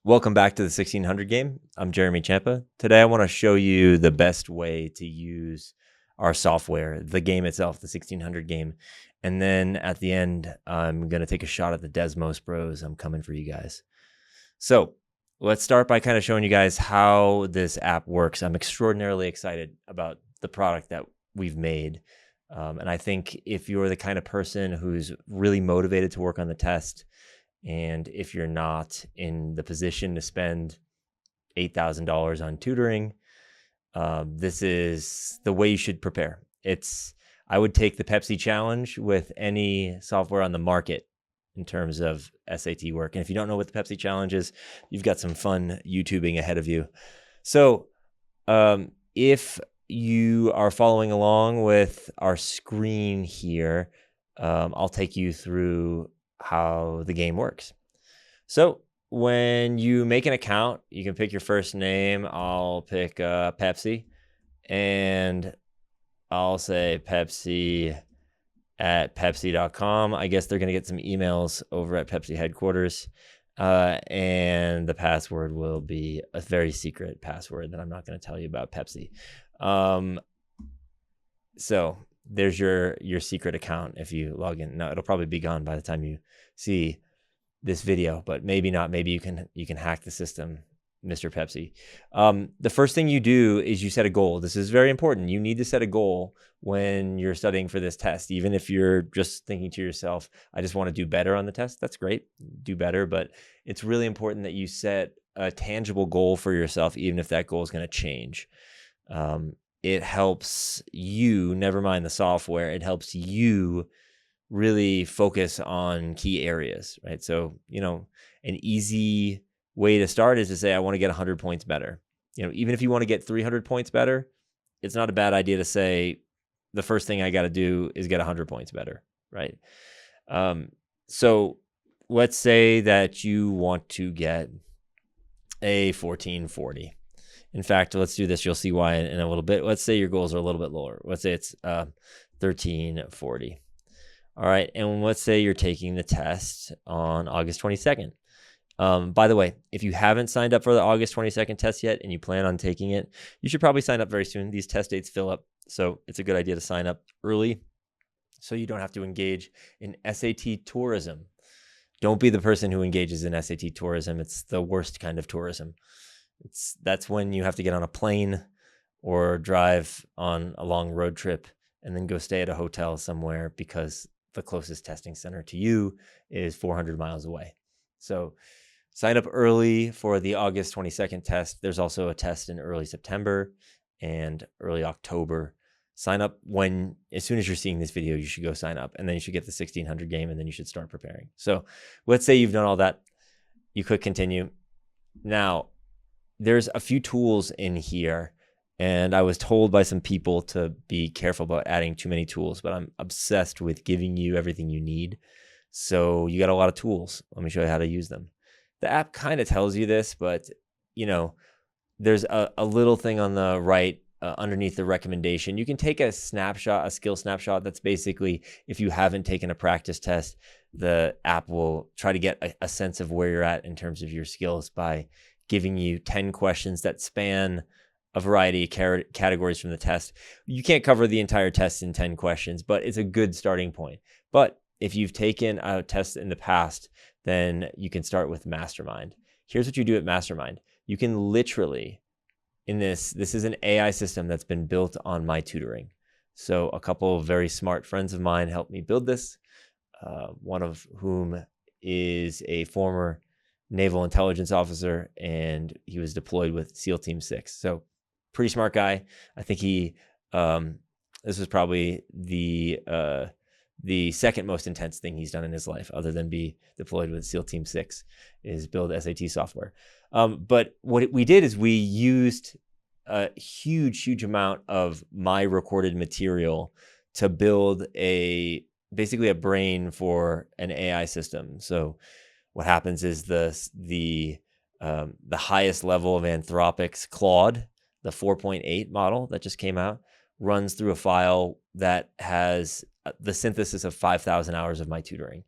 Welcome back to the 1600 game. I'm Jeremy Champa. Today I want to show you the best way to use our software, the game itself, the 1600 game. And then at the end, I'm going to take a shot at the Desmos Bros. I'm coming for you guys. So let's start by kind of showing you guys how this app works. I'm extraordinarily excited about the product that we've made. And I think if you're the kind of person who's really motivated to work on the test, and if you're not in the position to spend $8,000 on tutoring, this is the way you should prepare. I would take the Pepsi challenge with any software on the market in terms of SAT work. And if you don't know what the Pepsi challenge is, you've got some fun YouTubing ahead of you. So if you are following along with our screen here, I'll take you through how the game works. So when you make an account, you can pick your first name. I'll pick Pepsi, and I'll say Pepsi at pepsi.com. I guess they're going to get some emails over at Pepsi headquarters. And the password will be a very secret password that I'm not going to tell you about Pepsi. So there's your secret account if you log in. Now it'll probably be gone by the time you see this video, but maybe not. Maybe you can hack the system, Mr. Pepsi. The first thing you do is you set a goal. This is very important. You need to set a goal when you're studying for this test. Even if you're just thinking to yourself, I just want to do better on the test, that's great. Do better, but it's really important that you set a tangible goal for yourself, even if that goal is going to change. It helps you, never mind the software, it helps you really focus on key areas, right? So, an easy way to start is to say, I want to get 100 points better. Even if you want to get 300 points better, it's not a bad idea to say, the first thing I got to do is get 100 points better, right? So let's say that you want to get a 1440. In fact, let's do this. You'll see why in a little bit. Let's say your goals are a little bit lower. Let's say it's 1340. All right. And let's say you're taking the test on August 22nd. By the way, if you haven't signed up for the August 22nd test yet and you plan on taking it, you should probably sign up very soon. These test dates fill up. So it's a good idea to sign up early so you don't have to engage in SAT tourism. Don't be the person who engages in SAT tourism. It's the worst kind of tourism. That's when you have to get on a plane or drive on a long road trip and then go stay at a hotel somewhere because the closest testing center to you is 400 miles away. So sign up early for the August 22nd test. There's also a test in early September and early October. Sign up as soon as you're seeing this video, you should go sign up, and then you should get the 1600 game, and then you should start preparing. So let's say you've done all that. You click continue. Now, there's a few tools in here, and I was told by some people to be careful about adding too many tools, but I'm obsessed with giving you everything you need. So you got a lot of tools. Let me show you how to use them. The app kind of tells you this, but there's a little thing on the right underneath the recommendation. You can take a snapshot, a skill snapshot. That's basically, if you haven't taken a practice test, the app will try to get a sense of where you're at in terms of your skills by giving you 10 questions that span a variety of categories from the test. You can't cover the entire test in 10 questions, but it's a good starting point. But if you've taken a test in the past, then you can start with Mastermind. Here's what you do at Mastermind. You can literally, this is an AI system that's been built on my tutoring. So a couple of very smart friends of mine helped me build this, one of whom is a former naval intelligence officer, and he was deployed with SEAL Team 6. So pretty smart guy. I think this was probably the second most intense thing he's done in his life, other than be deployed with SEAL Team 6, is build SAT software. But what we did is we used a huge amount of my recorded material to build basically a brain for an AI system. So what happens is the highest level of Anthropic's Claude, the 4.8 model that just came out, runs through a file that has the synthesis of 5,000 hours of my tutoring.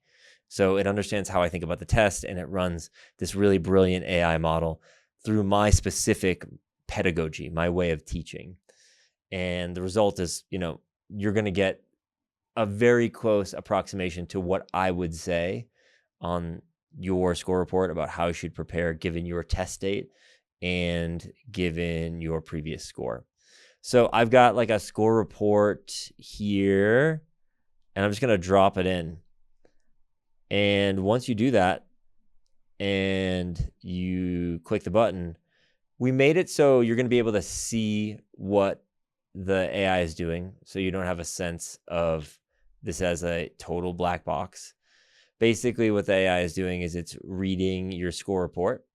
So it understands how I think about the test, and it runs this really brilliant AI model through my specific pedagogy, my way of teaching. And the result is, you're going to get a very close approximation to what I would say on your score report about how you should prepare given your test date and given your previous score. So I've got like a score report here, and I'm just going to drop it in. And once you do that and you click the button, we made it so you're going to be able to see what the AI is doing, so you don't have a sense of this as a total black box. Basically, what the AI is doing is it's reading your score report,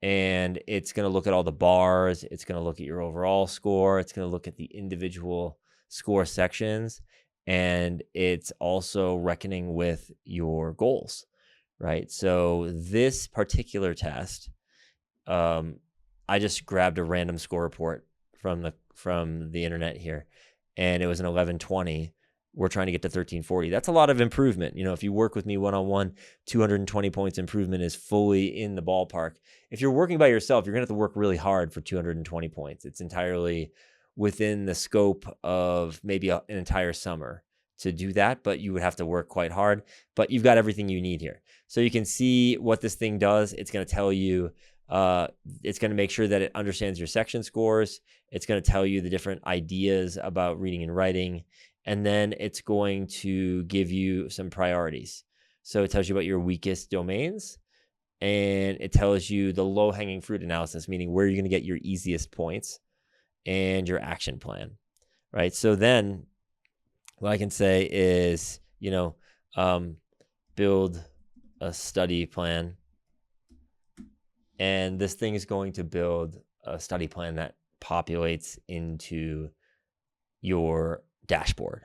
and it's going to look at all the bars. It's going to look at your overall score. It's going to look at the individual score sections, and it's also reckoning with your goals, right? So this particular test, I just grabbed a random score report from the internet here, and it was an 1120. We're trying to get to 1340. That's a lot of improvement. If you work with me one-on-one, 220 points improvement is fully in the ballpark. If you're working by yourself, you're going to have to work really hard for 220 points. It's entirely within the scope of maybe an entire summer to do that, but you would have to work quite hard. But you've got everything you need here. So you can see what this thing does. It's going to tell you, it's going to make sure that it understands your section scores. It's going to tell you the different ideas about reading and writing. And then it's going to give you some priorities. So it tells you about your weakest domains, and it tells you the low-hanging fruit analysis, meaning where you're going to get your easiest points, and your action plan, right? So then what I can say is, build a study plan. And this thing is going to build a study plan that populates into your dashboard.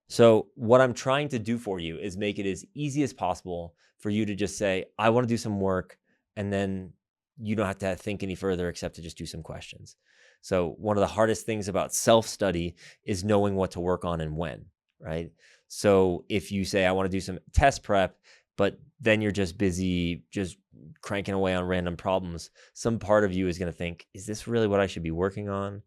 So what I'm trying to do for you is make it as easy as possible for you to just say, I want to do some work, and then you don't have to think any further except to just do some questions. So one of the hardest things about self-study is knowing what to work on and when, right? So if you say, I want to do some test prep, but then you're just busy just cranking away on random problems, some part of you is going to think, is this really what I should be working on?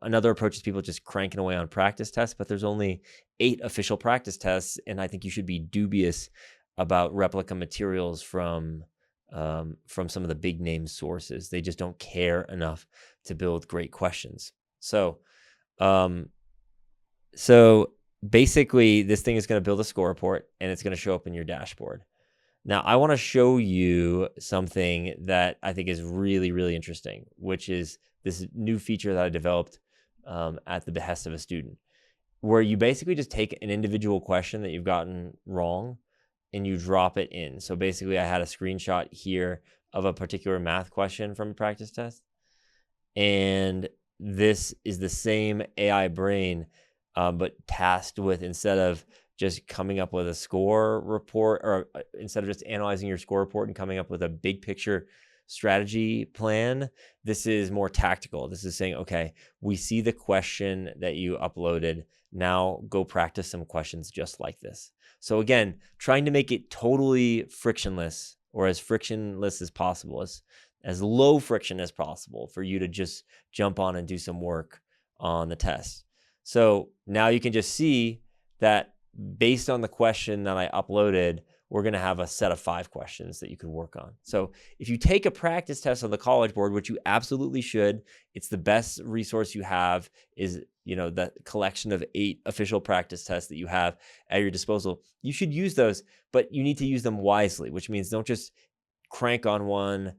Another approach is people just cranking away on practice tests, but there's only 8 official practice tests, and I think you should be dubious about replica materials from some of the big name sources. They just don't care enough to build great questions. So basically, this thing is going to build a score report, and it's going to show up in your dashboard. Now, I want to show you something that I think is really, really interesting, which is this new feature that I developed at the behest of a student, where you basically just take an individual question that you've gotten wrong and you drop it in. So basically, I had a screenshot here of a particular math question from a practice test. And this is the same AI brain, but tasked with, instead of just coming up with a score report, or instead of just analyzing your score report and coming up with a big picture strategy plan, this is more tactical. This is saying, okay, we see the question that you uploaded. Now go practice some questions just like this. So again, trying to make it totally frictionless, or as frictionless as possible, as low friction as possible for you to just jump on and do some work on the test. So now you can just see that based on the question that I uploaded, we're going to have a set of 5 questions that you can work on. So if you take a practice test on the College Board, which you absolutely should, it's the best resource you have, is the collection of 8 official practice tests that you have at your disposal. You should use those, but you need to use them wisely, which means don't just crank on one,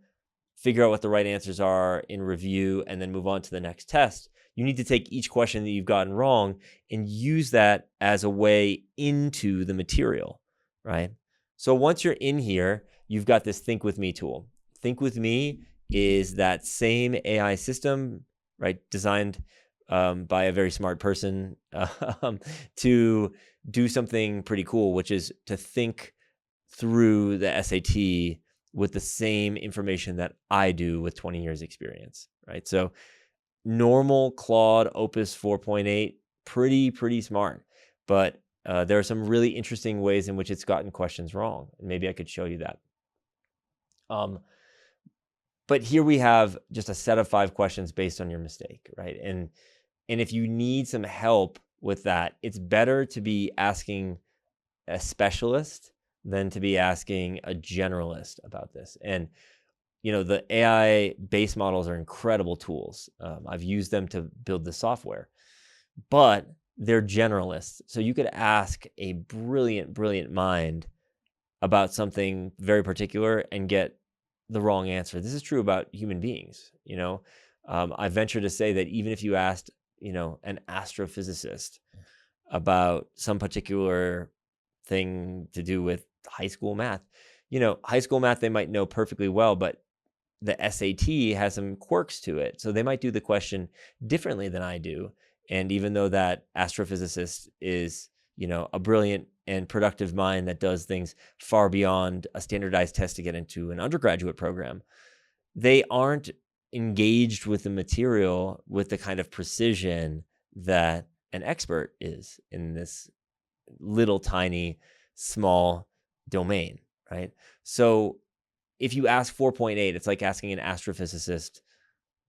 figure out what the right answers are in review, and then move on to the next test. You need to take each question that you've gotten wrong and use that as a way into the material, right? So once you're in here, you've got this Think With Me tool. Think With Me is that same AI system, right, designed by a very smart person to do something pretty cool, which is to think through the SAT with the same information that I do with 20 years experience, right? So normal Claude Opus 4.8, pretty smart. But there are some really interesting ways in which it's gotten questions wrong. Maybe I could show you that. But here we have just a set of 5 questions based on your mistake, right? And if you need some help with that, it's better to be asking a specialist than to be asking a generalist about this. And the AI base models are incredible tools. I've used them to build the software, but they're generalists. So you could ask a brilliant mind about something very particular and get the wrong answer. This is true about human beings. I venture to say that even if you asked, an astrophysicist about some particular thing to do with high school math, high school math they might know perfectly well, but the SAT has some quirks to it. So they might do the question differently than I do. And even though that astrophysicist is, a brilliant and productive mind that does things far beyond a standardized test to get into an undergraduate program, they aren't engaged with the material with the kind of precision that an expert is in this little tiny small domain, right? So if you ask 4.8, it's like asking an astrophysicist.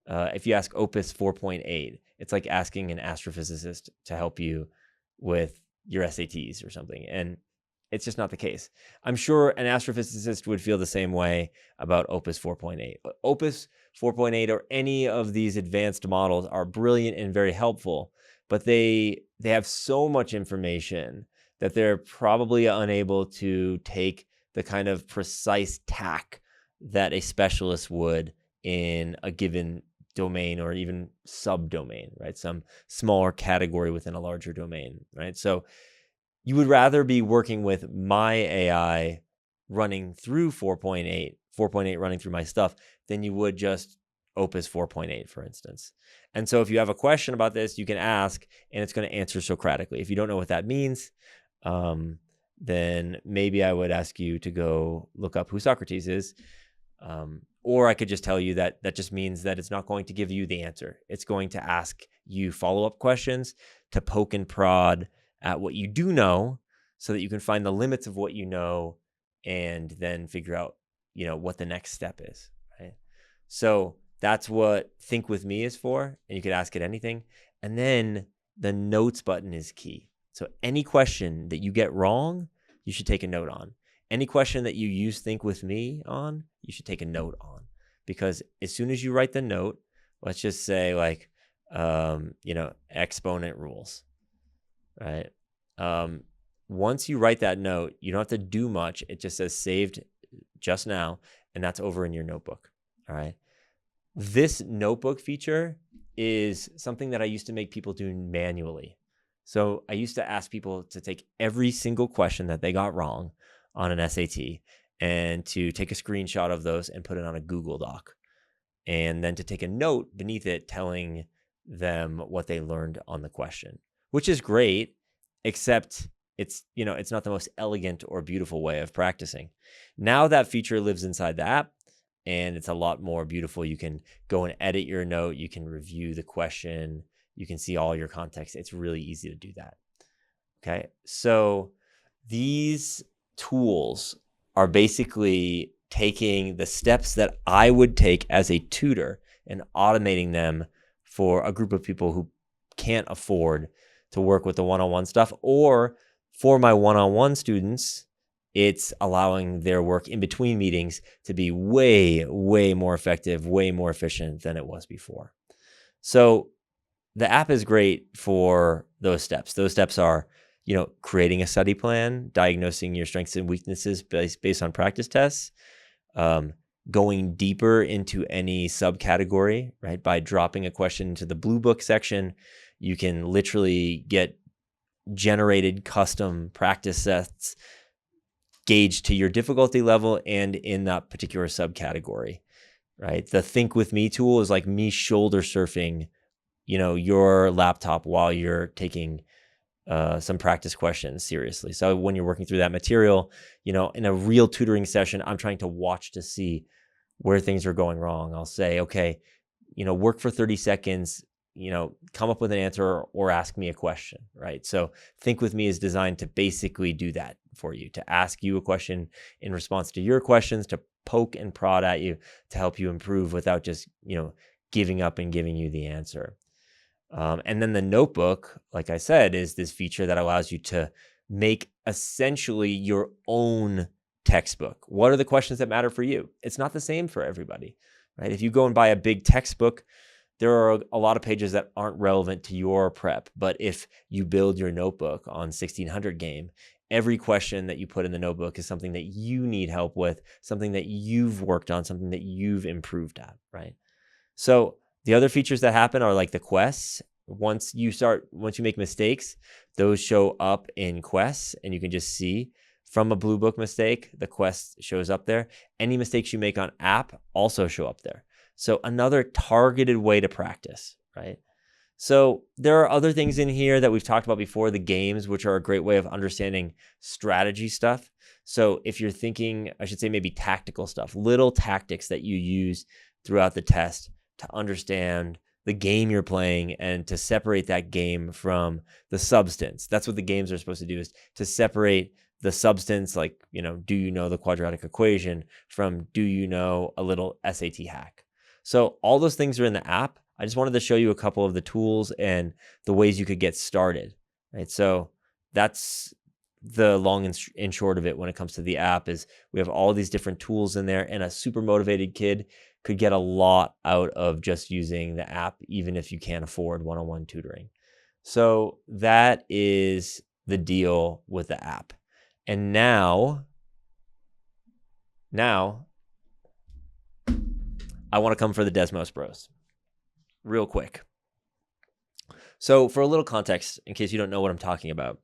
If you ask Opus 4.8, it's like asking an astrophysicist to help you with your SATs or something. And it's just not the case. I'm sure an astrophysicist would feel the same way about Opus 4.8. Opus 4.8 or any of these advanced models are brilliant and very helpful, but they have so much information that they're probably unable to take the kind of precise tack that a specialist would in a given domain or even subdomain, right? Some smaller category within a larger domain, right? So you would rather be working with my AI running through 4.8 running through my stuff than you would just Opus 4.8, for instance. And so if you have a question about this, you can ask and it's going to answer Socratically. If you don't know what that means, then maybe I would ask you to go look up who Socrates is. Or I could just tell you that just means that it's not going to give you the answer. It's going to ask you follow-up questions to poke and prod at what you do know so that you can find the limits of what you know and then figure out, what the next step is, right? So that's what Think With Me is for, and you could ask it anything. And then the notes button is key. So any question that you get wrong, you should take a note on. Any question that you use Think With Me on, you should take a note on. Because as soon as you write the note, let's just say like, exponent rules, right? Once you write that note, you don't have to do much. It just says saved just now, and that's over in your notebook, all right? This notebook feature is something that I used to make people do manually. So I used to ask people to take every single question that they got wrong on an SAT and to take a screenshot of those and put it on a Google Doc. And then to take a note beneath it telling them what they learned on the question, which is great, except it's not the most elegant or beautiful way of practicing. Now that feature lives inside the app and it's a lot more beautiful. You can go and edit your note. You can review the question. You can see all your context. It's really easy to do that. Okay. So these tools are basically taking the steps that I would take as a tutor and automating them for a group of people who can't afford to work with the one-on-one stuff, or for my one-on-one students, it's allowing their work in between meetings to be way, way more effective, way more efficient than it was before. So the app is great for those steps. Those steps are, creating a study plan, diagnosing your strengths and weaknesses based on practice tests, going deeper into any subcategory, right? By dropping a question into the Bluebook section, you can literally get generated custom practice sets gauged to your difficulty level and in that particular subcategory, right? The Think With Me tool is like me shoulder surfing, your laptop while you're taking some practice questions seriously. So when you're working through that material, in a real tutoring session, I'm trying to watch to see where things are going wrong. I'll say, okay, work for 30 seconds, come up with an answer or ask me a question, right? So Think With Me is designed to basically do that for you, to ask you a question in response to your questions, to poke and prod at you, to help you improve without just, giving up and giving you the answer. And then the notebook, like I said, is this feature that allows you to make essentially your own textbook. What are the questions that matter for you? It's not the same for everybody, right? If you go and buy a big textbook, there are a lot of pages that aren't relevant to your prep. But if you build your notebook on 1600 game, every question that you put in the notebook is something that you need help with, something that you've worked on, something that you've improved at, right? So the other features that happen are like the quests. Once you make mistakes, those show up in quests, and you can just see from a Bluebook mistake, the quest shows up there. Any mistakes you make on app also show up there. So another targeted way to practice, right? So there are other things in here that we've talked about before, the games, which are a great way of understanding strategy stuff. So if you're thinking, I should say maybe tactical stuff, little tactics that you use throughout the test to understand the game you're playing and to separate that game from the substance. That's what the games are supposed to do, is to separate the substance, like, do you know the quadratic equation, from do you know a little SAT hack? So all those things are in the app. I just wanted to show you a couple of the tools and the ways you could get started, right? So that's the long and short of it when it comes to the app, is we have all these different tools in there, and a super motivated kid could get a lot out of just using the app, even if you can't afford one-on-one tutoring. So that is the deal with the app. And now I want to come for the Desmos Bros real quick. So for a little context, in case you don't know what I'm talking about,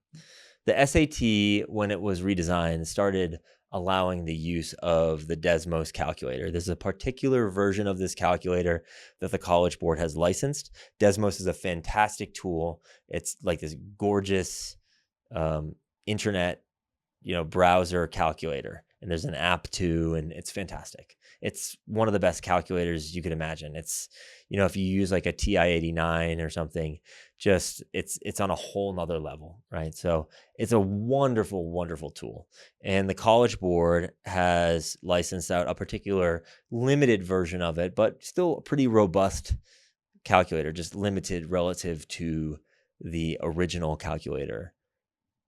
the SAT, when it was redesigned, started allowing the use of the Desmos calculator. There's a particular version of this calculator that the College Board has licensed. Desmos is a fantastic tool. It's like this gorgeous internet, browser calculator. And there's an app too, and it's fantastic. It's one of the best calculators you could imagine. It's, if you use like a TI-89 or something, just it's on a whole nother level, right? So it's a wonderful, wonderful tool. And the College Board has licensed out a particular limited version of it, but still a pretty robust calculator, just limited relative to the original calculator.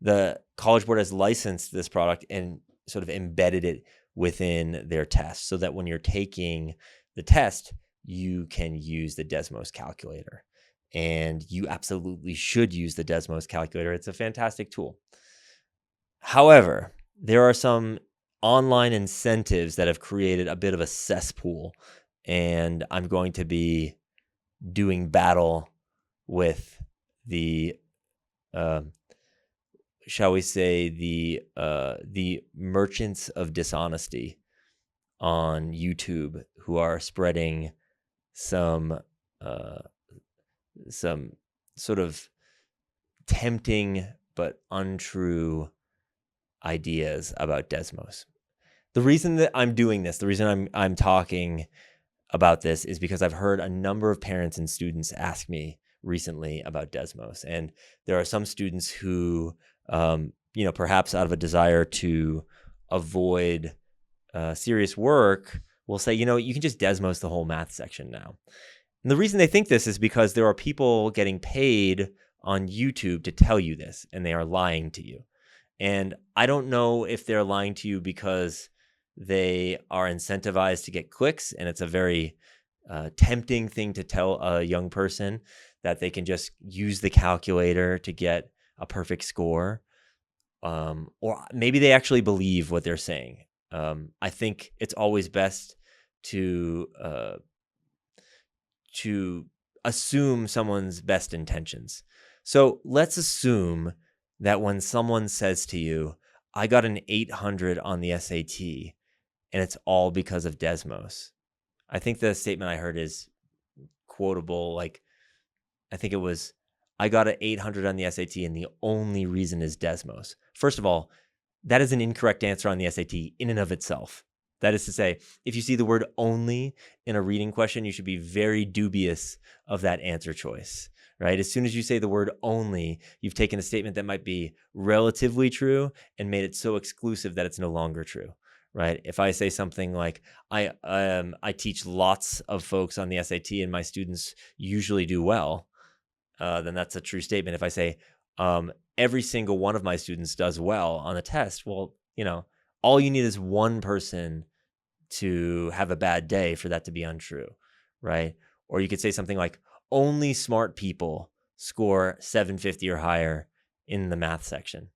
The College Board has licensed this product and sort of embedded it within their test, so that when you're taking the test, you can use the Desmos calculator. And you absolutely should use the Desmos calculator. It's a fantastic tool. However, there are some online incentives that have created a bit of a cesspool, and I'm going to be doing battle with the shall we say, the merchants of dishonesty on YouTube, who are spreading some sort of tempting but untrue ideas about Desmos. The reason that I'm doing this, the reason I'm talking about this, is because I've heard a number of parents and students ask me recently about Desmos, and there are some students who perhaps out of a desire to avoid serious work, will say, you can just Desmos the whole math section now. And the reason they think this is because there are people getting paid on YouTube to tell you this, and they are lying to you. And I don't know if they're lying to you because they are incentivized to get clicks, and it's a very tempting thing to tell a young person that they can just use the calculator to get a perfect score, or maybe they actually believe what they're saying. I think it's always best to assume someone's best intentions. So let's assume that when someone says to you, I got an 800 on the SAT, and it's all because of Desmos. I think the statement I heard is quotable. Like, I think it was, I got an 800 on the SAT, and the only reason is Desmos. First of all, that is an incorrect answer on the SAT in and of itself. That is to say, if you see the word only in a reading question, you should be very dubious of that answer choice, right? As soon as you say the word only, you've taken a statement that might be relatively true and made it so exclusive that it's no longer true, right? If I say something like, I teach lots of folks on the SAT and my students usually do well, then that's a true statement. If I say, every single one of my students does well on the test, well, all you need is one person to have a bad day for that to be untrue, right? Or you could say something like, only smart people score 750 or higher in the math section.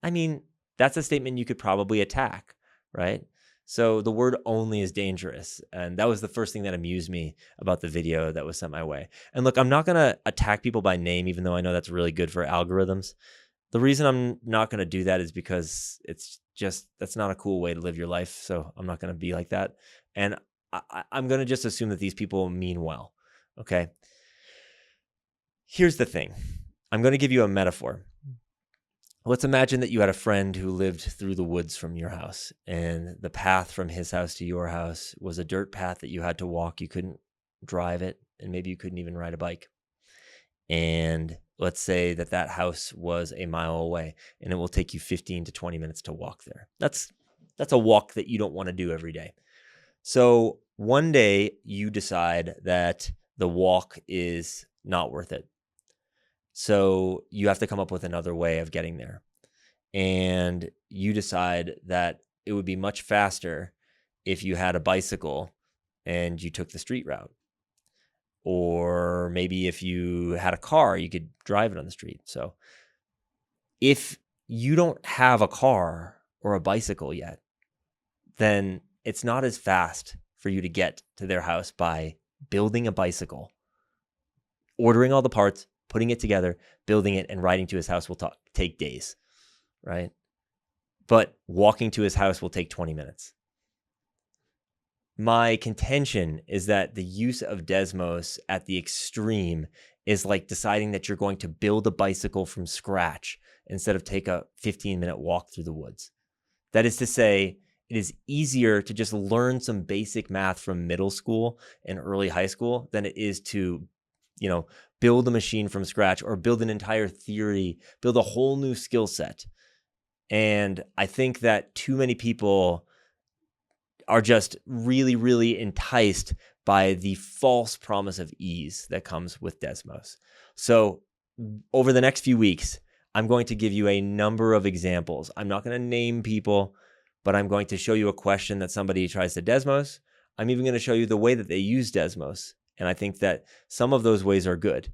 I mean, that's a statement you could probably attack, right? So the word only is dangerous. And that was the first thing that amused me about the video that was sent my way. And look, I'm not going to attack people by name, even though I know that's really good for algorithms. The reason I'm not going to do that is because that's not a cool way to live your life. So I'm not going to be like that. And I'm going to just assume that these people mean well. Okay. Here's the thing. I'm going to give you a metaphor. Let's imagine that you had a friend who lived through the woods from your house, and the path from his house to your house was a dirt path that you had to walk. You couldn't drive it, and maybe you couldn't even ride a bike. And let's say that house was a mile away, and it will take you 15 to 20 minutes to walk there. That's a walk that you don't want to do every day. So one day you decide that the walk is not worth it. So you have to come up with another way of getting there. And you decide that it would be much faster if you had a bicycle and you took the street route. Or maybe if you had a car, you could drive it on the street. So if you don't have a car or a bicycle yet, then it's not as fast for you to get to their house by building a bicycle, ordering all the parts, putting it together, building it, and riding to his house will take days, right? But walking to his house will take 20 minutes. My contention is that the use of Desmos at the extreme is like deciding that you're going to build a bicycle from scratch instead of take a 15-minute walk through the woods. That is to say, it is easier to just learn some basic math from middle school and early high school than it is to, build a machine from scratch or build an entire theory, build a whole new skill set. And I think that too many people are just really, really enticed by the false promise of ease that comes with Desmos. So over the next few weeks, I'm going to give you a number of examples. I'm not going to name people, but I'm going to show you a question that somebody tries to Desmos. I'm even going to show you the way that they use Desmos. And I think that some of those ways are good.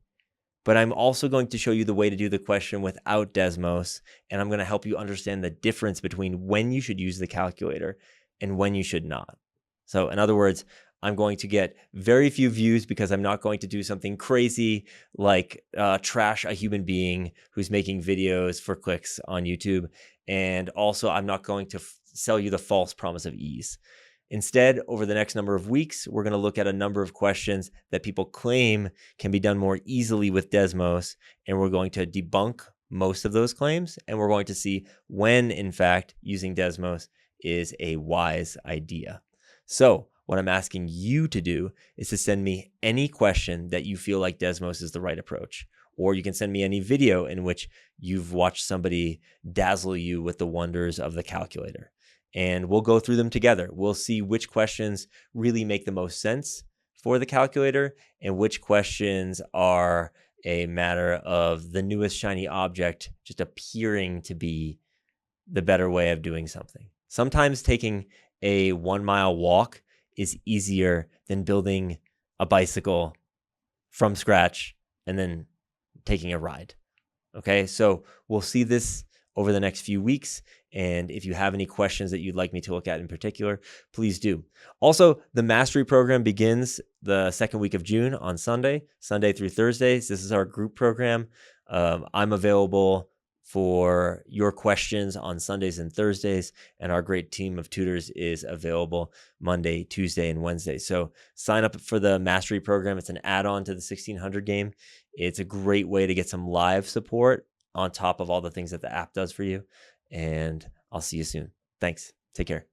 But I'm also going to show you the way to do the question without Desmos. And I'm going to help you understand the difference between when you should use the calculator and when you should not. So in other words, I'm going to get very few views because I'm not going to do something crazy like trash a human being who's making videos for clicks on YouTube. And also, I'm not going to sell you the false promise of ease. Instead, over the next number of weeks, we're going to look at a number of questions that people claim can be done more easily with Desmos, and we're going to debunk most of those claims, and we're going to see when, in fact, using Desmos is a wise idea. So what I'm asking you to do is to send me any question that you feel like Desmos is the right approach. Or you can send me any video in which you've watched somebody dazzle you with the wonders of the calculator. And we'll go through them together. We'll see which questions really make the most sense for the calculator and which questions are a matter of the newest shiny object just appearing to be the better way of doing something. Sometimes taking a 1 mile walk is easier than building a bicycle from scratch and then taking a ride. Okay, so we'll see this over the next few weeks. And if you have any questions that you'd like me to look at in particular, please do. Also, the mastery program begins the second week of June on Sunday through Thursdays. This is our group program. I'm available for your questions on Sundays and Thursdays, and our great team of tutors is available Monday, Tuesday, and Wednesday. So sign up for the mastery program. It's an add-on to the 1600 game. It's a great way to get some live support on top of all the things that the app does for you. And I'll see you soon. Thanks. Take care.